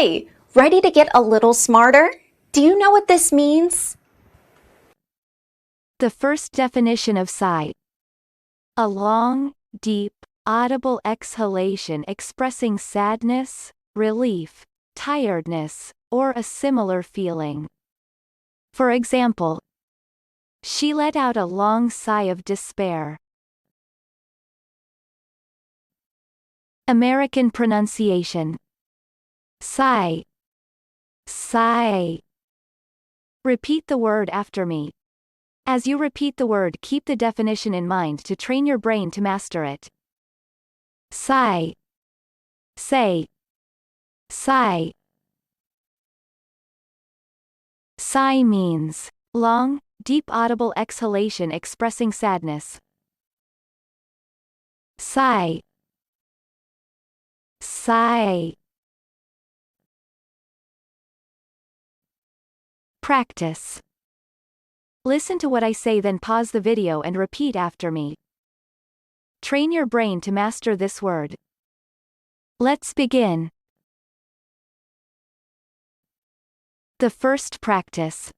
Hi! Ready to get a little smarter? Do you know what this means? The first definition of sigh. A long, deep, audible exhalation expressing sadness, relief, tiredness, or a similar feeling. For example, she let out a long sigh of despair. American pronunciation. Sigh. Sigh. Repeat the word after me. As you repeat the word, keep the definition in mind to train your brain to master it. Sigh. Say. Sigh. Sigh means long, deep audible exhalation expressing sadness. Sigh. Sigh. Practice. Listen to what I say, then pause the video and repeat after me. Train your brain to master this word. Let's begin. The first practice.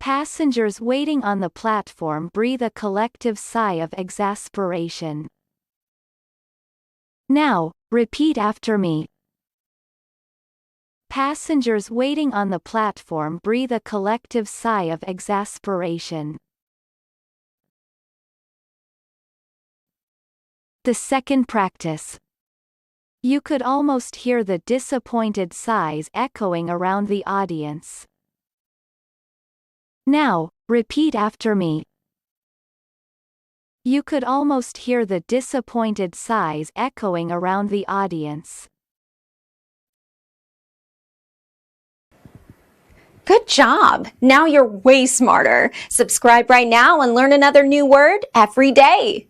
Passengers waiting on the platform breathe a collective sigh of exasperation. Now, repeat after me. Passengers waiting on the platform breathe a collective sigh of exasperation. The second practice. You could almost hear the disappointed sighs echoing around the audience. Now, repeat after me. You could almost hear the disappointed sighs echoing around the audience. Good job! Now you're way smarter. Subscribe right now and learn another new word every day.